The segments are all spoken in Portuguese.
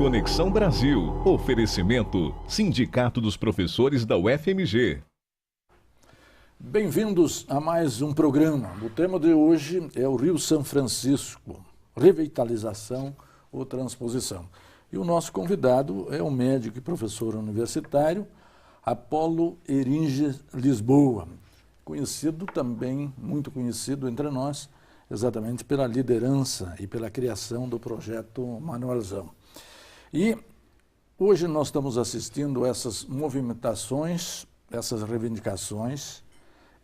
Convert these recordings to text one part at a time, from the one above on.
Conexão Brasil. Oferecimento Sindicato dos Professores da UFMG. Bem-vindos a mais um programa. O tema de hoje é o Rio São Francisco, revitalização ou transposição. E o nosso convidado é o médico e professor universitário Apolo Eringe Lisboa, conhecido também, muito conhecido entre nós, exatamente pela liderança e pela criação do projeto Manuelzão. E hoje nós estamos assistindo essas movimentações, essas reivindicações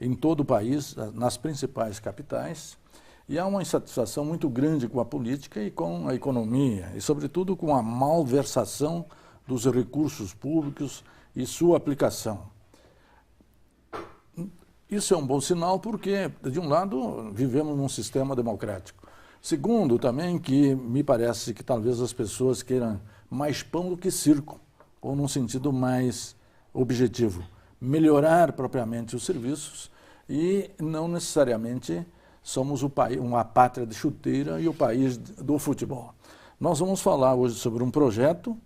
em todo o país, nas principais capitais, e há uma insatisfação muito grande com a política e com a economia, e sobretudo com a malversação dos recursos públicos e sua aplicação. Isso é um bom sinal porque, de um lado, vivemos num sistema democrático. Segundo, também, que me parece que talvez as pessoas queiram mais pão do que circo, ou num sentido mais objetivo, melhorar propriamente os serviços e não necessariamente somos uma pátria de chuteira e o país do futebol. Nós vamos falar hoje sobre um projeto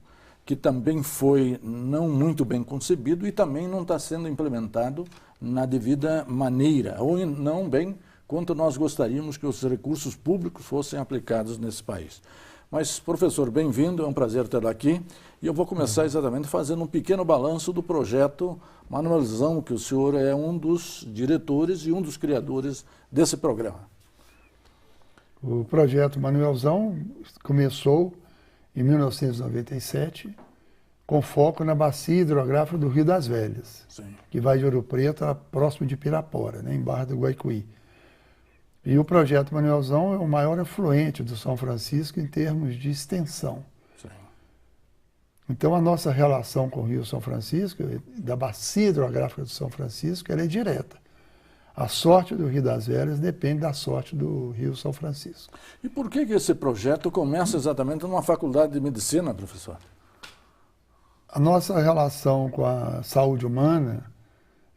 que também foi não muito bem concebido e também não está sendo implementado na devida maneira, ou não bem quanto nós gostaríamos que os recursos públicos fossem aplicados nesse país. Mas, professor, bem-vindo, é um prazer tê-lo aqui. E eu vou começar exatamente fazendo um pequeno balanço do projeto Manuelzão, que o senhor é um dos diretores e um dos criadores desse programa. O projeto Manuelzão começou em 1997, com foco na bacia hidrográfica do Rio das Velhas, sim, que vai de Ouro Preto a próximo de Pirapora, né, em Barra do Guaicuí. E o projeto Manuelzão é o maior afluente do São Francisco em termos de extensão. Sim. Então a nossa relação com o Rio São Francisco, da bacia hidrográfica do São Francisco, ela é direta. A sorte do Rio das Velhas depende da sorte do Rio São Francisco. E por que esse projeto começa exatamente numa faculdade de medicina, professor? A nossa relação com a saúde humana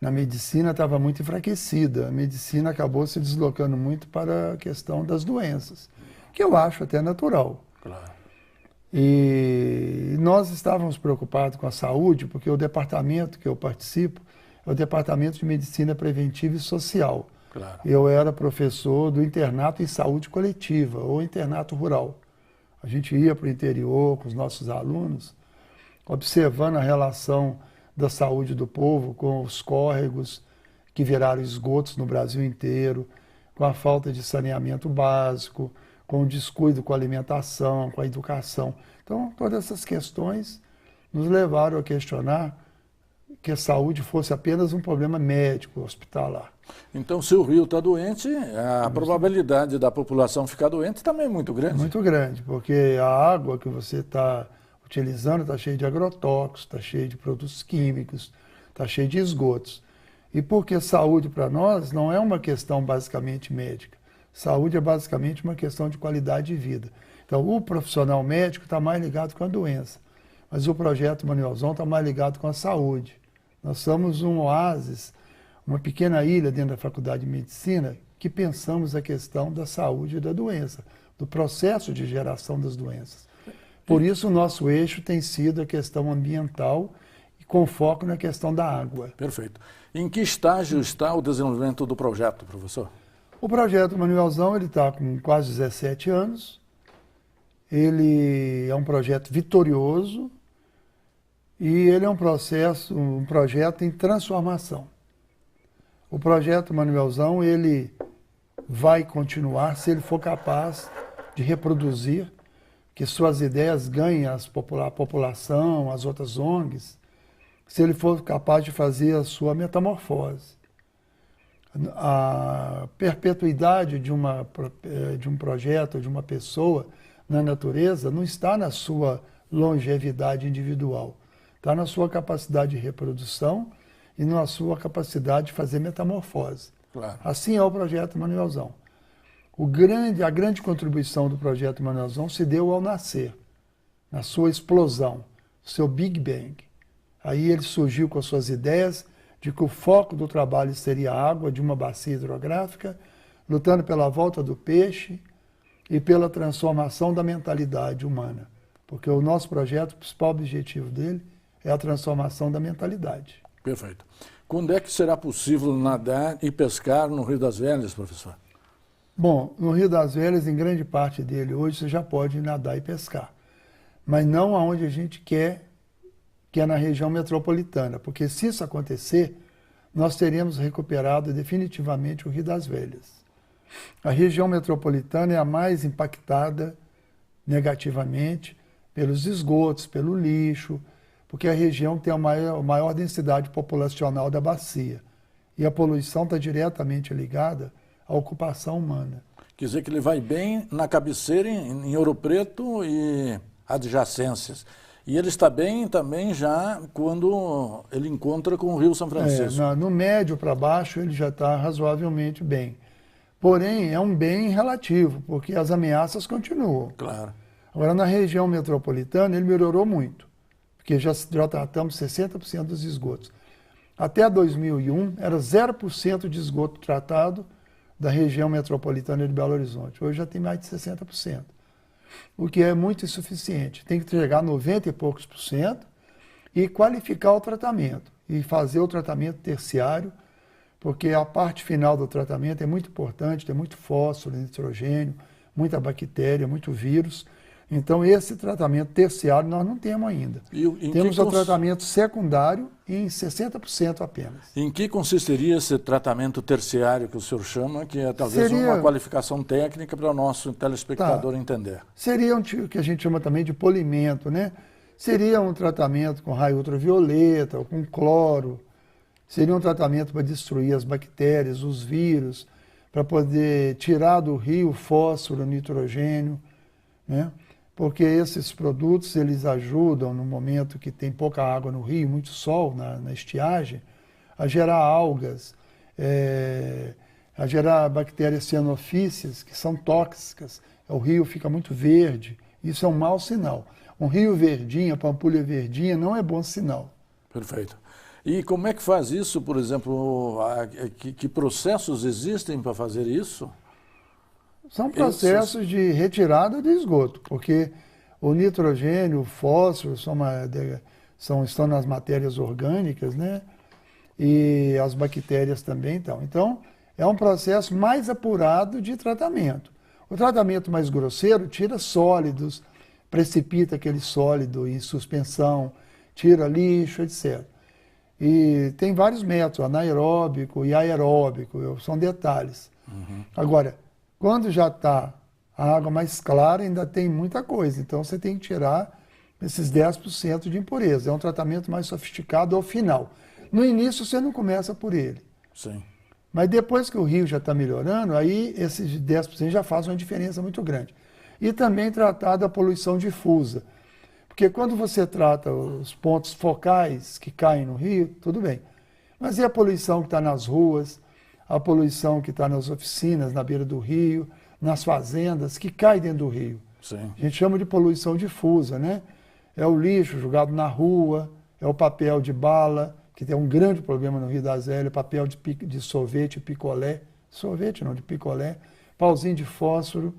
na medicina estava muito enfraquecida. A medicina acabou se deslocando muito para a questão das doenças, que eu acho até natural. Claro. E nós estávamos preocupados com a saúde, porque o departamento que eu participo é o Departamento de Medicina Preventiva e Social. Claro. Eu era professor do internato em saúde coletiva, ou internato rural. A gente ia para o interior com os nossos alunos, observando a relação da saúde do povo com os córregos que viraram esgotos no Brasil inteiro, com a falta de saneamento básico, com o descuido com a alimentação, com a educação. Então, todas essas questões nos levaram a questionar que a saúde fosse apenas um problema médico, hospitalar. Então, se o rio está doente, a probabilidade da população ficar doente também é muito grande. Muito grande, porque a água que você está utilizando está cheia de agrotóxicos, está cheia de produtos químicos, está cheia de esgotos. E porque saúde para nós não é uma questão basicamente médica. Saúde é basicamente uma questão de qualidade de vida. Então, o profissional médico está mais ligado com a doença, mas o projeto Manuelzão está mais ligado com a saúde. Nós somos um oásis, uma pequena ilha dentro da Faculdade de Medicina que pensamos a questão da saúde e da doença, do processo de geração das doenças. Por isso, o nosso eixo tem sido a questão ambiental e com foco na questão da água. Perfeito. Em que estágio está o desenvolvimento do projeto, professor? O projeto Manuelzão está com quase 17 anos. Ele é um projeto vitorioso e ele é um projeto em transformação. O projeto Manuelzão, ele vai continuar se ele for capaz de reproduzir que suas ideias ganhem a população, as outras ONGs, se ele for capaz de fazer a sua metamorfose. A perpetuidade de um projeto, de uma pessoa na natureza, não está na sua longevidade individual, está na sua capacidade de reprodução e na sua capacidade de fazer metamorfose. Claro. Assim é o projeto Manuelzão. A grande contribuição do projeto Manuelzão se deu ao nascer, na sua explosão, seu Big Bang. Aí ele surgiu com as suas ideias de que o foco do trabalho seria a água de uma bacia hidrográfica, lutando pela volta do peixe e pela transformação da mentalidade humana. porque o nosso projeto, o principal objetivo dele é a transformação da mentalidade. Perfeito. Quando é que será possível nadar e pescar no Rio das Velhas, professor? Bom, no Rio das Velhas, em grande parte dele, hoje você já pode nadar e pescar, mas não aonde a gente quer, que é na região metropolitana, porque se isso acontecer, nós teremos recuperado definitivamente o Rio das Velhas. A região metropolitana é a mais impactada negativamente pelos esgotos, pelo lixo, porque é a região tem a maior densidade populacional da bacia. E a poluição está diretamente ligada à ocupação humana. Quer dizer que ele vai bem na cabeceira, em Ouro Preto e adjacências. E ele está bem também já quando ele encontra com o Rio São Francisco. No médio para baixo ele já está razoavelmente bem. Porém, é um bem relativo, porque as ameaças continuam. Claro. Agora, na região metropolitana, ele melhorou muito, porque já tratamos 60% dos esgotos. Até 2001, era 0% de esgoto tratado da região metropolitana de Belo Horizonte. Hoje já tem mais de 60%, o que é muito insuficiente. Tem que chegar a 90 e poucos por cento e qualificar o tratamento, e fazer o tratamento terciário, porque a parte final do tratamento é muito importante, tem muito fósforo, nitrogênio, muita bactéria, muito vírus. Então, esse tratamento terciário nós não temos ainda. Temos o tratamento secundário em 60% apenas. Em que consistiria esse tratamento terciário que o senhor chama, que é talvez uma qualificação técnica para o nosso telespectador entender? Seria o que a gente chama também de polimento, né? Seria um tratamento com raio ultravioleta, ou com cloro. Seria um tratamento para destruir as bactérias, os vírus, para poder tirar do rio fósforo, nitrogênio, né? Porque esses produtos eles ajudam, no momento que tem pouca água no rio, muito sol na estiagem, a gerar algas, a gerar bactérias cianofícias, que são tóxicas. O rio fica muito verde, isso é um mau sinal. Um rio verdinho, a pampulha verdinha, não é bom sinal. Perfeito. E como é que faz isso, por exemplo, que processos existem para fazer isso? São processos de retirada de esgoto, porque o nitrogênio, o fósforo estão nas matérias orgânicas, né? E as bactérias também estão. Então, é um processo mais apurado de tratamento. O tratamento mais grosseiro tira sólidos, precipita aquele sólido em suspensão, tira lixo, etc. E tem vários métodos, anaeróbico e aeróbico, são detalhes. Agora, quando já está a água mais clara, ainda tem muita coisa. Então, você tem que tirar esses 10% de impureza. É um tratamento mais sofisticado ao final. No início, você não começa por ele. Sim. Mas depois que o rio já está melhorando, aí esses 10% já fazem uma diferença muito grande. E também tratar da poluição difusa. Porque quando você trata os pontos focais que caem no rio, tudo bem. Mas e a poluição que está nas ruas, a poluição que está nas oficinas, na beira do rio, nas fazendas, que cai dentro do rio? Sim. A gente chama de poluição difusa, né? É o lixo jogado na rua, é o papel de bala, que tem um grande problema no Rio das Velhas, papel de sorvete, picolé, sorvete não, de picolé, pauzinho de fósforo.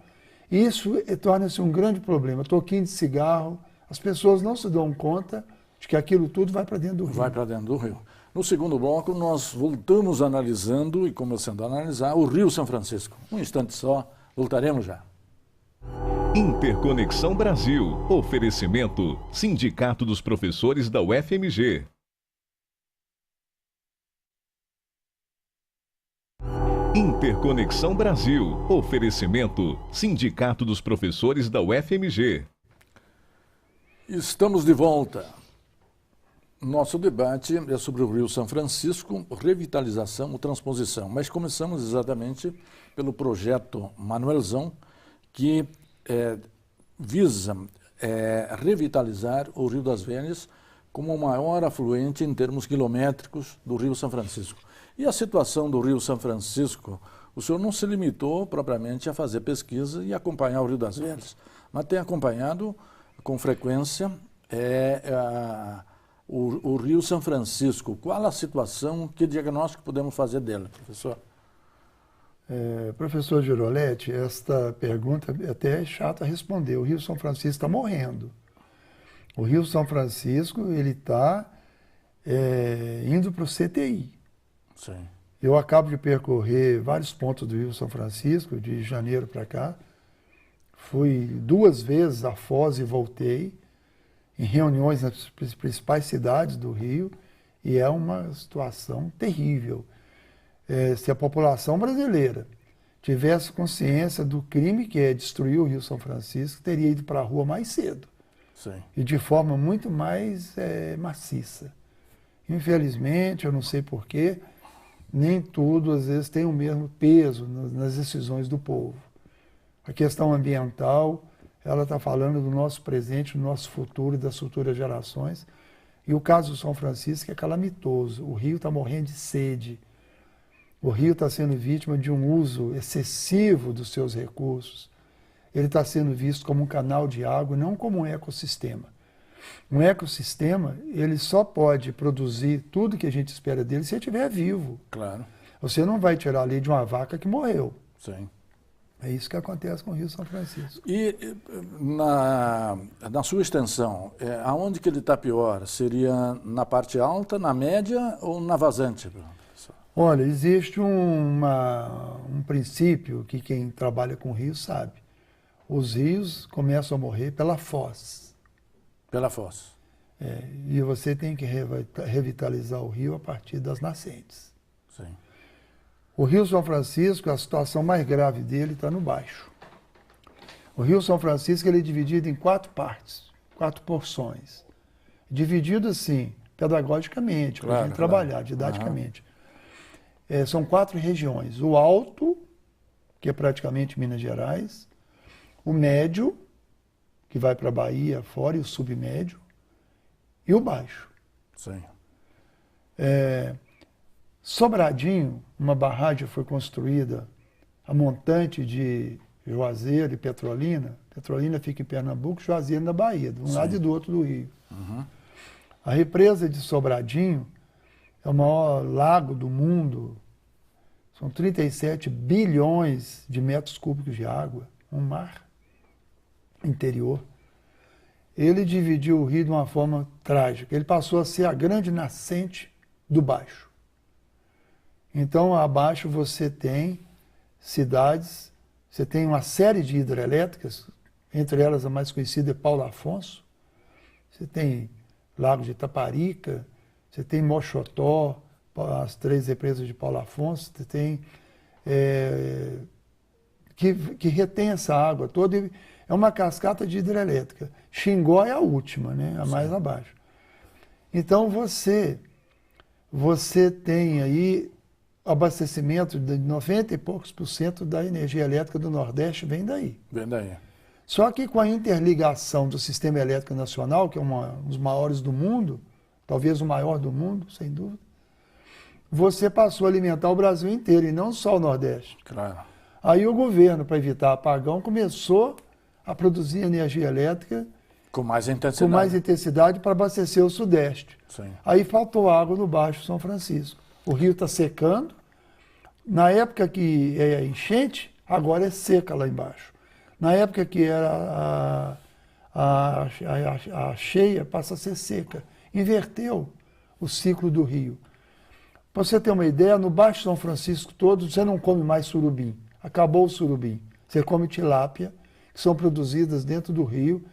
Isso torna-se um grande problema. Toquinho de cigarro, as pessoas não se dão conta de que aquilo tudo vai para dentro do rio. Vai para dentro do rio. No segundo bloco, nós voltamos analisando e começando a analisar o Rio São Francisco. Um instante só, voltaremos já. Interconexão Brasil. Oferecimento Sindicato dos Professores da UFMG. Interconexão Brasil. Oferecimento Sindicato dos Professores da UFMG. Estamos de volta. Nosso debate é sobre o Rio São Francisco, revitalização ou transposição. Mas começamos exatamente pelo projeto Manuelzão, que visa revitalizar o Rio das Velhas como o maior afluente em termos quilométricos do Rio São Francisco. E a situação do Rio São Francisco, o senhor não se limitou propriamente a fazer pesquisa e acompanhar o Rio das Velhas, mas tem acompanhado com frequência o Rio São Francisco. Qual a situação, que diagnóstico podemos fazer dele, professor? Professor Giroletti, esta pergunta até é chata responder. O Rio São Francisco está morrendo. O Rio São Francisco, ele está indo para o CTI. Sim. Eu acabo de percorrer vários pontos do Rio São Francisco, de janeiro para cá. Fui 2 vezes a Foz e voltei, em reuniões nas principais cidades do Rio, e é uma situação terrível. Se a população brasileira tivesse consciência do crime que é destruir o Rio São Francisco, teria ido para a rua mais cedo. Sim. E de forma muito mais maciça. Infelizmente, eu não sei porquê, nem tudo às vezes tem o mesmo peso nas decisões do povo. A questão ambiental, ela está falando do nosso presente, do nosso futuro e das futuras gerações. E o caso do São Francisco é calamitoso. O rio está morrendo de sede. O rio está sendo vítima de um uso excessivo dos seus recursos. Ele está sendo visto como um canal de água, não como um ecossistema. Um ecossistema, ele só pode produzir tudo que a gente espera dele se ele estiver vivo. Claro. Você não vai tirar ali de uma vaca que morreu. Sim. É isso que acontece com o Rio São Francisco. E na sua extensão, aonde que ele está pior? Seria na parte alta, na média ou na vazante? Olha, existe um princípio que quem trabalha com rio sabe. Os rios começam a morrer pela foz. Pela foz. E você tem que revitalizar o rio a partir das nascentes. Sim. O Rio São Francisco, a situação mais grave dele está no baixo. O Rio São Francisco ele é dividido em 4 partes, 4 porções. Dividido assim, pedagogicamente, para a gente trabalhar, didaticamente. São 4 regiões. O alto, que é praticamente Minas Gerais. O médio, que vai para a Bahia fora, e o submédio. E o baixo. Sim. Sobradinho, uma barragem foi construída a montante de Juazeiro e Petrolina. Petrolina fica em Pernambuco, Juazeiro na Bahia, de um lado e do outro do rio. Uhum. A represa de Sobradinho é o maior lago do mundo. São 37 bilhões de metros cúbicos de água, um mar interior. Ele dividiu o rio de uma forma trágica. Ele passou a ser a grande nascente do baixo. Então, abaixo você tem cidades, você tem uma série de hidrelétricas, entre elas a mais conhecida é Paulo Afonso, você tem Lago de Itaparica, você tem Mochotó, as 3 represas de Paulo Afonso, você tem que retém essa água toda, é uma cascata de hidrelétrica. Xingó é a última, né? A mais abaixo. Então você tem aí abastecimento de 90 e poucos % da energia elétrica do Nordeste vem daí. Vem daí. Só que com a interligação do sistema elétrico nacional, que é um dos maiores do mundo, talvez o maior do mundo, sem dúvida, você passou a alimentar o Brasil inteiro e não só o Nordeste. Claro. Aí o governo, para evitar apagão, começou a produzir energia elétrica com mais intensidade para abastecer o Sudeste. Sim. Aí faltou água no Baixo São Francisco. O rio está secando. Na época que é enchente, agora é seca lá embaixo. Na época que era a cheia, passa a ser seca. Inverteu o ciclo do rio. Para você ter uma ideia, no Baixo São Francisco todo, você não come mais surubim. Acabou o surubim. Você come tilápia, que são produzidas dentro do rio,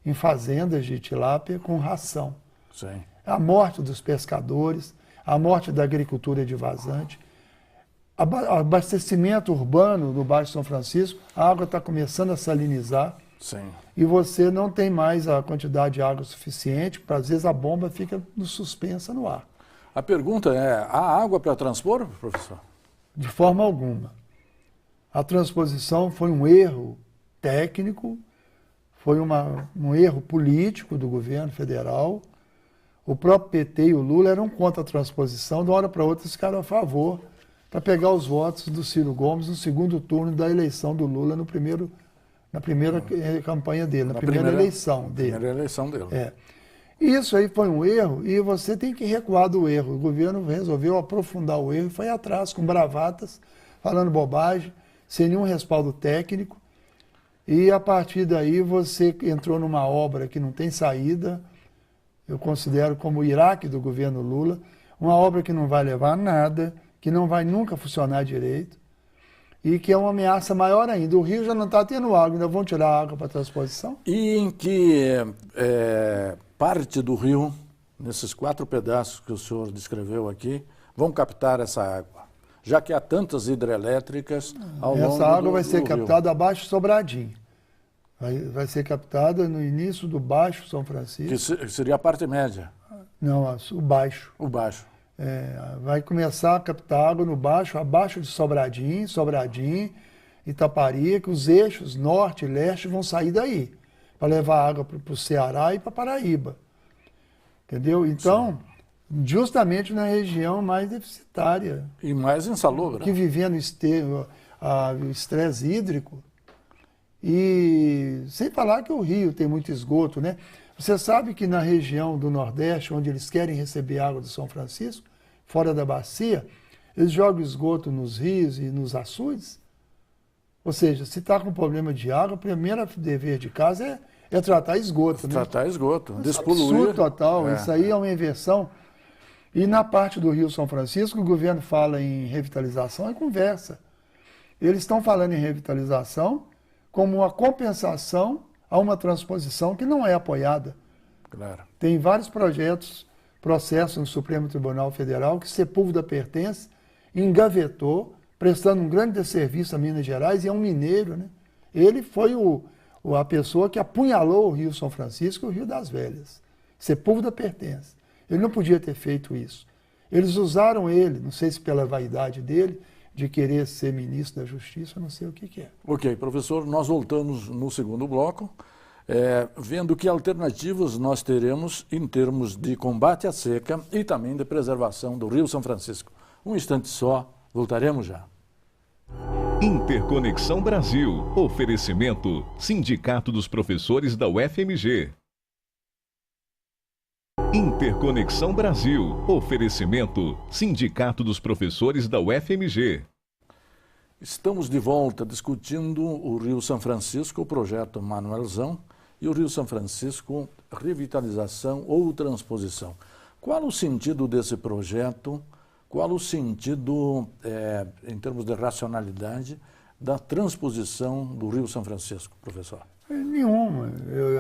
em fazendas de tilápia, com ração. Sim. A morte dos pescadores, a morte da agricultura de vazante, abastecimento urbano no Baixo São Francisco, a água está começando a salinizar. Sim. E você não tem mais a quantidade de água suficiente, para às vezes a bomba fica suspensa no ar. A pergunta é, há água para transpor, professor? De forma alguma. A transposição foi um erro técnico, foi um erro político do governo federal. O próprio PT e o Lula eram contra a transposição, de uma hora para outra eles ficaram a favor, para pegar os votos do Ciro Gomes no segundo turno da eleição do Lula, na primeira campanha dele, na primeira eleição dele. Primeira eleição dele. Isso aí foi um erro e você tem que recuar do erro. O governo resolveu aprofundar o erro e foi atrás com bravatas, falando bobagem, sem nenhum respaldo técnico. E a partir daí você entrou numa obra que não tem saída, eu considero como o Iraque do governo Lula, uma obra que não vai levar a nada, que não vai nunca funcionar direito e que é uma ameaça maior ainda. O rio já não está tendo água, ainda vão tirar a água para transposição? E em que parte do rio, nesses 4 pedaços que o senhor descreveu aqui, vão captar essa água? Já que há tantas hidrelétricas ao longo Essa água vai ser do captada rio. abaixo de Sobradinho. Vai ser captada no início do Baixo São Francisco. Que seria a parte média, Não, o Baixo. o baixo. Vai começar a captar água no Baixo, abaixo de Sobradinho, Itaparica, que os eixos norte e leste vão sair daí, para levar água para o Ceará e para Paraíba. Entendeu? Então, justamente na região mais deficitária, E mais insalubre. que vivendo o estresse hídrico. E sem falar que o rio tem muito esgoto, né? Você sabe que na região do Nordeste, onde eles querem receber água do São Francisco, fora da bacia, eles jogam esgoto nos rios e nos açudes. Ou seja, se está com problema de água, o primeiro dever de casa é tratar esgoto, né? Tratar esgoto, Absurdo despoluir. total, isso aí é uma inversão. E na parte do Rio São Francisco, o governo fala em revitalização e conversa. Eles estão falando em revitalização como uma compensação a uma transposição que não é apoiada. Claro. Tem vários processos no Supremo Tribunal Federal que Sepúlveda pertence, engavetou, prestando um grande desserviço a Minas Gerais, e é um mineiro, né? Ele foi a pessoa que apunhalou o Rio São Francisco e o Rio das Velhas. Sepúlveda pertence. Ele não podia ter feito isso. Eles usaram ele, não sei se pela vaidade dele, de querer ser ministro da Justiça, não sei o que é. Ok, professor, nós voltamos no segundo bloco, vendo que alternativas nós teremos em termos de combate à seca e também de preservação do Rio São Francisco. Um instante só, voltaremos já. Interconexão Brasil. Oferecimento: Sindicato dos Professores da UFMG. Interconexão Brasil. Oferecimento: Sindicato dos Professores da UFMG. Estamos de volta discutindo o Rio São Francisco, o projeto Manuelzão, e o Rio São Francisco, revitalização ou transposição. Qual o sentido desse projeto? Qual o sentido, em termos de racionalidade, da transposição do Rio São Francisco, professor? Nenhuma.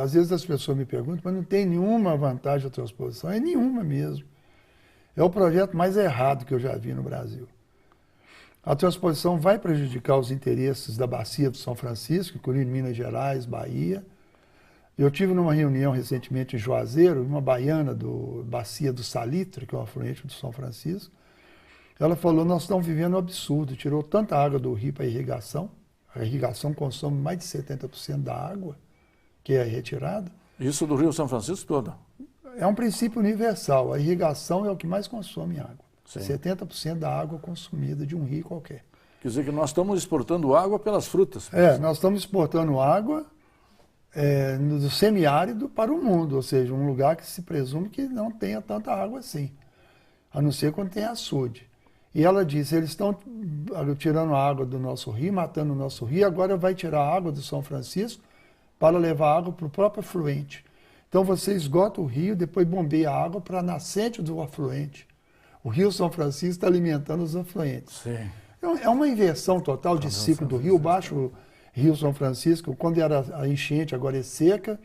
Às vezes as pessoas me perguntam, mas não tem nenhuma vantagem a transposição. É nenhuma mesmo. É o projeto mais errado que eu já vi no Brasil. A transposição vai prejudicar os interesses da bacia do São Francisco, incluindo Minas Gerais, Bahia. Eu tive numa reunião recentemente em Juazeiro, uma baiana do bacia do Salitre, que é um afluente do São Francisco. Ela falou, nós estamos vivendo um absurdo, tirou tanta água do rio para a irrigação consome mais de 70% da água que é retirada. Isso do Rio São Francisco todo? É um princípio universal, a irrigação é o que mais consome água. Sim. 70% da água consumida de um rio qualquer. Quer dizer que nós estamos exportando água pelas frutas. Nós estamos exportando água do semiárido para o mundo, ou seja, um lugar que se presume que não tenha tanta água assim, a não ser quando tem açude. E ela disse, eles estão tirando a água do nosso rio, matando o nosso rio, agora vai tirar a água do São Francisco para levar água para o próprio afluente. Então você esgota o rio, depois bombeia a água para a nascente do afluente. O Rio São Francisco está alimentando os afluentes. Sim. É uma inversão total de ciclo do rio. Baixo Rio São Francisco, quando era a enchente, agora é seca.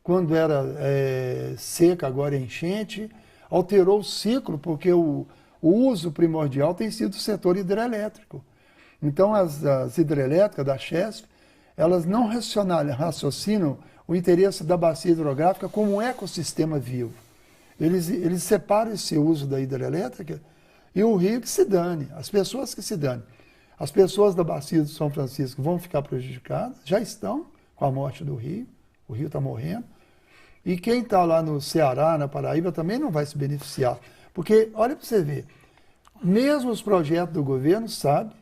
Quando era seca, agora é enchente. Alterou o ciclo, porque o uso primordial tem sido o setor hidrelétrico. Então, as hidrelétricas da Chesf, elas não raciocinam o interesse da bacia hidrográfica como um ecossistema vivo. Eles separam esse uso da hidrelétrica e o rio que se dane, as pessoas que se dane. As pessoas da bacia do São Francisco vão ficar prejudicadas, já estão com a morte do rio, o rio está morrendo. E quem está lá no Ceará, na Paraíba, também não vai se beneficiar. Porque, olha para você ver, mesmo os projetos do governo sabem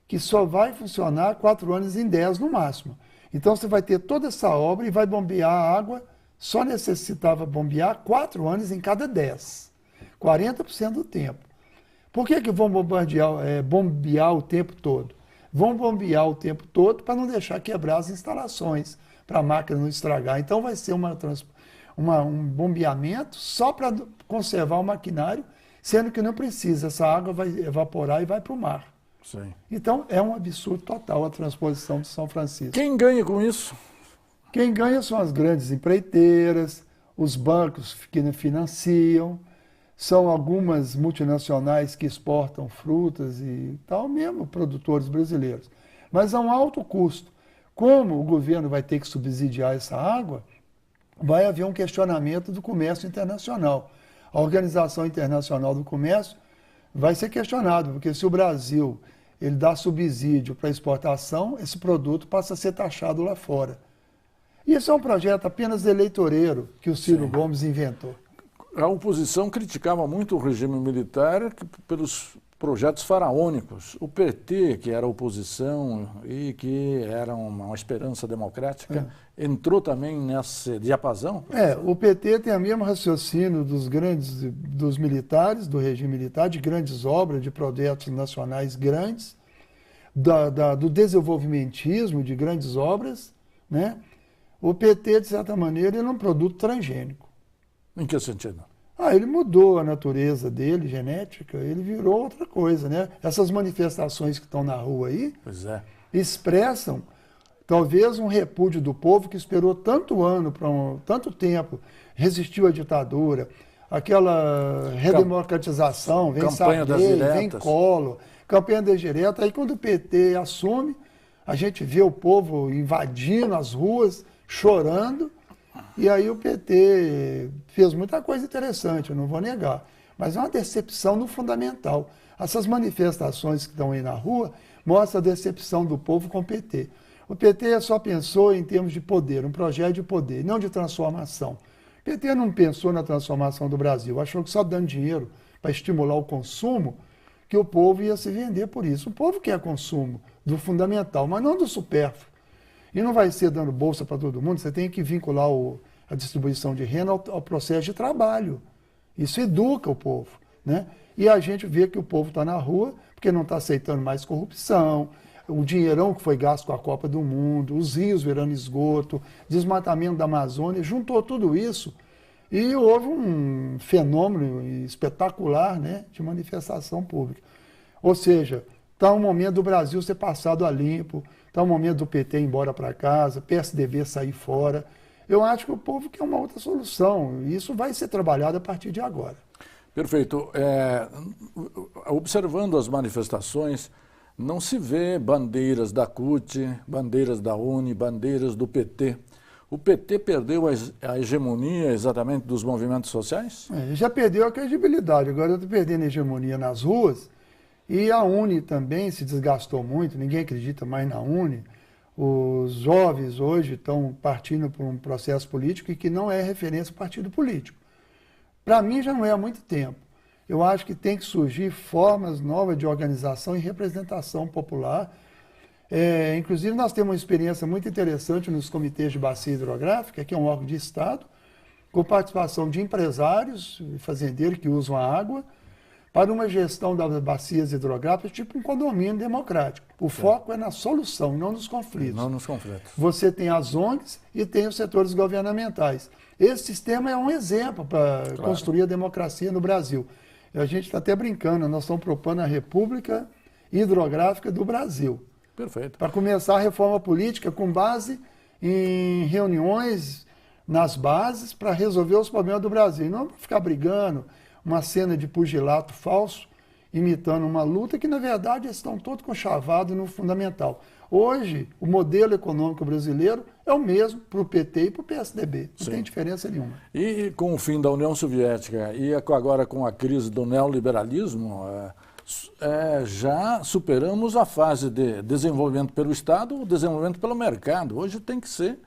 que só vai funcionar 4 anos em 10 no máximo. Então você vai ter toda essa obra e vai bombear a água, só necessitava bombear 4 anos em cada 10, 40% do tempo. Por que vão bombear o tempo todo? Vão bombear o tempo todo para não deixar quebrar as instalações, para a máquina não estragar. Então vai ser um bombeamento só para conservar o maquinário, sendo que não precisa, essa água vai evaporar e vai para o mar. Sim. Então, é um absurdo total a transposição de São Francisco. Quem ganha com isso? Quem ganha são as grandes empreiteiras, os bancos que financiam, são algumas multinacionais que exportam frutas e tal, mesmo produtores brasileiros. Mas a um alto custo. Como o governo vai ter que subsidiar essa água, vai haver um questionamento do comércio internacional. A Organização Internacional do Comércio vai ser questionado, porque se o Brasil ele dá subsídio para exportação, esse produto passa a ser taxado lá fora. E esse é um projeto apenas eleitoreiro que o Ciro Gomes inventou. A oposição criticava muito o regime militar pelos projetos faraônicos. O PT, que era oposição e que era uma esperança democrática, entrou também nesse diapasão? O PT tem o mesmo raciocínio dos militares, do regime militar, de grandes obras, de projetos nacionais grandes, do desenvolvimentismo de grandes obras, né? O PT, de certa maneira, ele é um produto transgênico. Em que sentido? Ele mudou a natureza dele, genética, ele virou outra coisa, né? Essas manifestações que estão na rua aí expressam talvez um repúdio do povo que esperou tanto tempo, resistiu à ditadura, aquela redemocratização, vem Sarney, vem Collor, campanha das diretas. Aí quando o PT assume, a gente vê o povo invadindo as ruas, chorando, e aí o PT fez muita coisa interessante, eu não vou negar, mas é uma decepção no fundamental. Essas manifestações que estão aí na rua mostram a decepção do povo com o PT. O PT só pensou em termos de poder, um projeto de poder, não de transformação. O PT não pensou na transformação do Brasil, achou que só dando dinheiro para estimular o consumo, que o povo ia se vender por isso. O povo quer consumo do fundamental, mas não do supérfluo. E não vai ser dando bolsa para todo mundo, você tem que vincular a distribuição de renda ao processo de trabalho. Isso educa o povo, né? E a gente vê que o povo está na rua porque não está aceitando mais corrupção, o dinheirão que foi gasto com a Copa do Mundo, os rios virando esgoto, desmatamento da Amazônia, juntou tudo isso e houve um fenômeno espetacular, né, de manifestação pública. Ou seja, está um momento do Brasil ser passado a limpo, está um momento do PT ir embora para casa, PSDB sair fora. Eu acho que o povo quer uma outra solução e isso vai ser trabalhado a partir de agora. Perfeito. Observando as manifestações, não se vê bandeiras da CUT, bandeiras da UNE, bandeiras do PT. O PT perdeu a hegemonia exatamente dos movimentos sociais? Já perdeu a credibilidade, agora está perdendo a hegemonia nas ruas e a UNE também se desgastou muito, ninguém acredita mais na UNE. Os jovens hoje estão partindo por um processo político e que não é referência ao partido político. Para mim já não é há muito tempo. Eu acho que tem que surgir formas novas de organização e representação popular. Inclusive, nós temos uma experiência muito interessante nos comitês de bacia hidrográfica, que é um órgão de Estado, com participação de empresários e fazendeiros que usam a água, para uma gestão das bacias hidrográficas, tipo um condomínio democrático. O foco é na solução, não nos conflitos. Não nos conflitos. Você tem as ONGs e tem os setores governamentais. Esse sistema é um exemplo para construir a democracia no Brasil. A gente está até brincando, nós estamos propondo a República Hidrográfica do Brasil. Perfeito. Para começar a reforma política com base em reuniões nas bases para resolver os problemas do Brasil. E não ficar brigando, uma cena de pugilato falso, imitando uma luta que, na verdade, eles estão todos conchavados no fundamental. Hoje, o modelo econômico brasileiro é o mesmo para o PT e para o PSDB. Não tem diferença nenhuma. E com o fim da União Soviética e agora com a crise do neoliberalismo, já superamos a fase de desenvolvimento pelo Estado, o desenvolvimento pelo mercado. Hoje tem que ser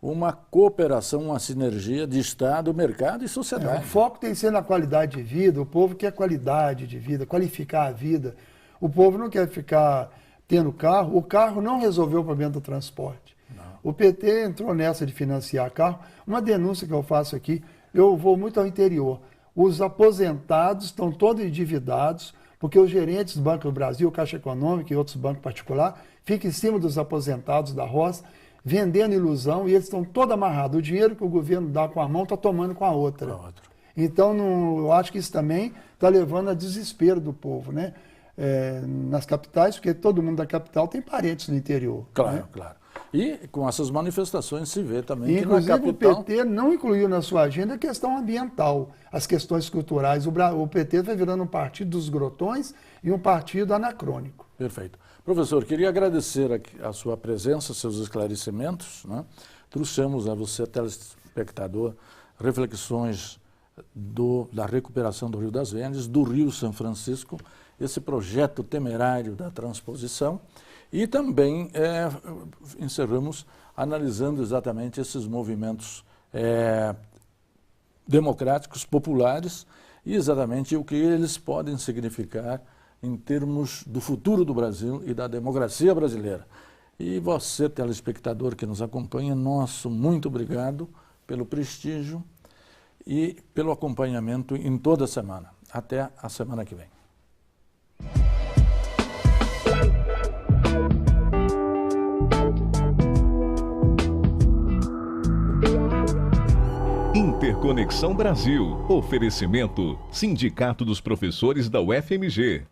uma cooperação, uma sinergia de Estado, mercado e sociedade. O foco tem que ser na qualidade de vida, o povo quer qualidade de vida, qualificar a vida. O povo não quer ficar tendo carro, o carro não resolveu o problema do transporte. Não. O PT entrou nessa de financiar carro. Uma denúncia que eu faço aqui, eu vou muito ao interior. Os aposentados estão todos endividados, porque os gerentes do Banco do Brasil, Caixa Econômica e outros bancos particulares ficam em cima dos aposentados da roça, vendendo ilusão, e eles estão todos amarrados. O dinheiro que o governo dá com a mão está tomando com a outra. Então, eu acho que isso também está levando a desespero do povo, né? Nas capitais, porque todo mundo da capital tem parentes no interior. Claro, né? claro. E com essas manifestações se vê também inclusive, que na capital... o PT não incluiu na sua agenda a questão ambiental, as questões culturais. O PT vai virando um partido dos grotões e um partido anacrônico. Perfeito. Professor, queria agradecer a sua presença, seus esclarecimentos, né? Trouxemos a você, telespectador, reflexões da recuperação do Rio das Velhas, do Rio São Francisco, esse projeto temerário da transposição, e também encerramos analisando exatamente esses movimentos democráticos, populares, e exatamente o que eles podem significar em termos do futuro do Brasil e da democracia brasileira. E você, telespectador que nos acompanha, nosso muito obrigado pelo prestígio e pelo acompanhamento em toda a semana. Até a semana que vem. Interconexão Brasil. Oferecimento: Sindicato dos Professores da UFMG.